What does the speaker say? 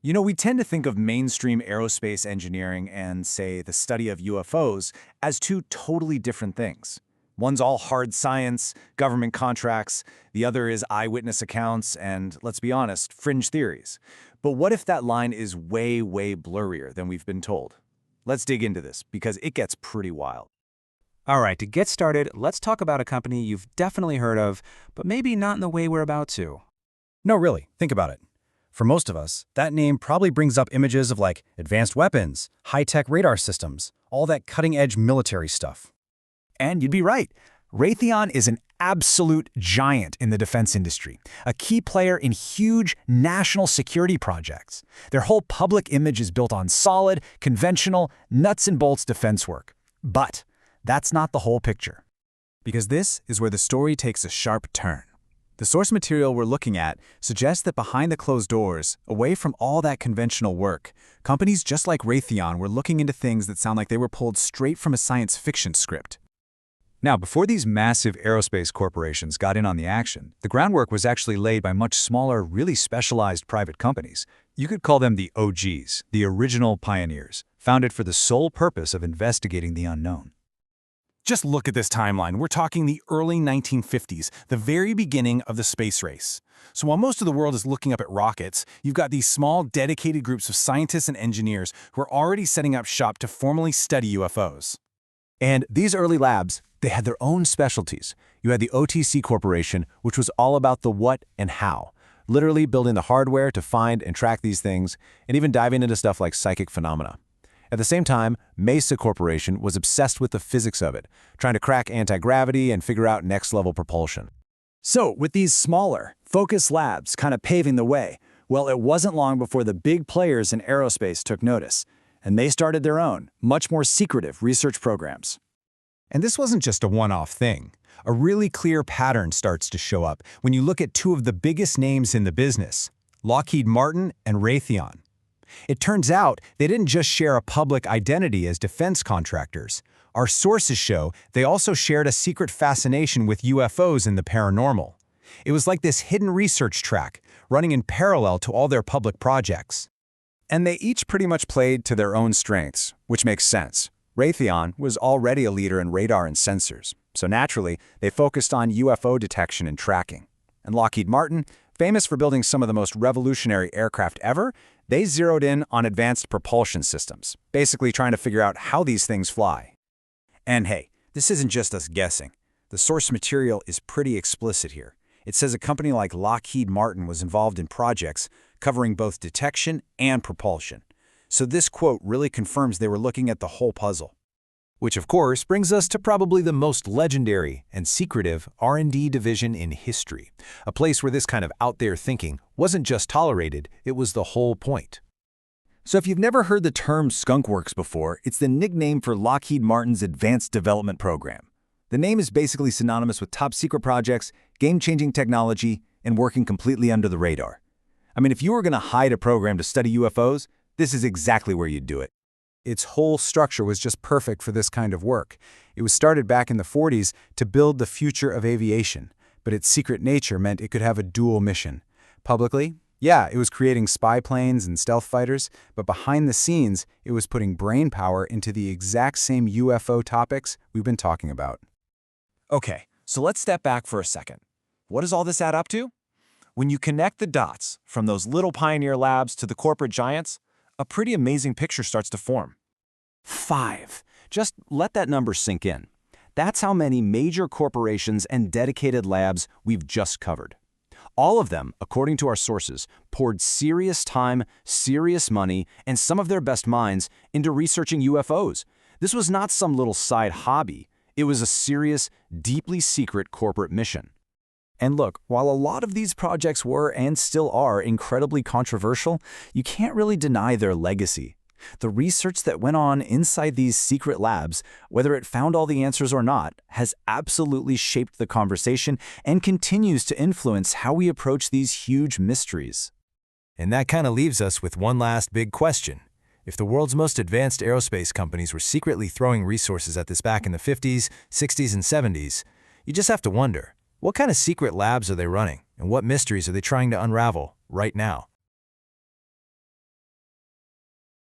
We tend to think of mainstream aerospace engineering and, say, the study of UFOs as two totally different things. One's all hard science, government contracts, the other is eyewitness accounts and, let's be honest, fringe theories. But what if that line is way, way blurrier than we've been told? Let's dig into this, because it gets pretty wild. All right, to get started, let's talk about a company you've definitely heard of, but maybe not in the way we're about to. No, really, think about it. For most of us, that name probably brings up images of advanced weapons, high-tech radar systems, all that cutting-edge military stuff. And you'd be right. Raytheon is an absolute giant in the defense industry, a key player in huge national security projects. Their whole public image is built on solid, conventional, nuts-and-bolts defense work. But that's not the whole picture. Because this is where the story takes a sharp turn. The source material we're looking at suggests that behind the closed doors, away from all that conventional work, companies just like Raytheon were looking into things that sound like they were pulled straight from a science fiction script. Now, before these massive aerospace corporations got in on the action, the groundwork was actually laid by much smaller, really specialized private companies. You could call them the OGs, the original pioneers, founded for the sole purpose of investigating the unknown. Just look at this timeline. We're talking the early 1950s, the very beginning of the space race. So while most of the world is looking up at rockets, you've got these small, dedicated groups of scientists and engineers who are already setting up shop to formally study UFOs. And these early labs, they had their own specialties. You had the OTC Corporation, which was all about the what and how, literally building the hardware to find and track these things, and even diving into stuff like psychic phenomena. At the same time, Mesa Corporation was obsessed with the physics of it, trying to crack anti-gravity and figure out next-level propulsion. So, with these smaller, focused labs kind of paving the way, well, it wasn't long before the big players in aerospace took notice, and they started their own, much more secretive research programs. And this wasn't just a one-off thing. A really clear pattern starts to show up when you look at two of the biggest names in the business, Lockheed Martin and Raytheon. It turns out they didn't just share a public identity as defense contractors. Our sources show they also shared a secret fascination with UFOs and the paranormal. It was like this hidden research track, running in parallel to all their public projects. And they each pretty much played to their own strengths, which makes sense. Raytheon was already a leader in radar and sensors, so naturally, they focused on UFO detection and tracking. And Lockheed Martin, famous for building some of the most revolutionary aircraft ever, they zeroed in on advanced propulsion systems, basically trying to figure out how these things fly. And hey, this isn't just us guessing. The source material is pretty explicit here. It says a company like Lockheed Martin was involved in projects covering both detection and propulsion. So this quote really confirms they were looking at the whole puzzle. Which, of course, brings us to probably the most legendary and secretive R&D division in history, a place where this kind of out-there thinking wasn't just tolerated, it was the whole point. So if you've never heard the term Skunkworks before, it's the nickname for Lockheed Martin's Advanced Development Program. The name is basically synonymous with top-secret projects, game-changing technology, and working completely under the radar. I mean, if you were going to hide a program to study UFOs, this is exactly where you'd do it. Its whole structure was just perfect for this kind of work. It was started back in the 40s to build the future of aviation, but its secret nature meant it could have a dual mission. Publicly, yeah, it was creating spy planes and stealth fighters, but behind the scenes, it was putting brain power into the exact same UFO topics we've been talking about. Okay, so let's step back for a second. What does all this add up to? When you connect the dots from those little pioneer labs to the corporate giants, a pretty amazing picture starts to form. 5. Just let that number sink in. That's how many major corporations and dedicated labs we've just covered. All of them, according to our sources, poured serious time, serious money, and some of their best minds into researching UFOs. This was not some little side hobby. It was a serious, deeply secret corporate mission. And look, while a lot of these projects were and still are incredibly controversial, you can't really deny their legacy. The research that went on inside these secret labs, whether it found all the answers or not, has absolutely shaped the conversation and continues to influence how we approach these huge mysteries. And that kind of leaves us with one last big question. If the world's most advanced aerospace companies were secretly throwing resources at this back in the 50s, 60s, and 70s, you just have to wonder, what kind of secret labs are they running, and what mysteries are they trying to unravel right now?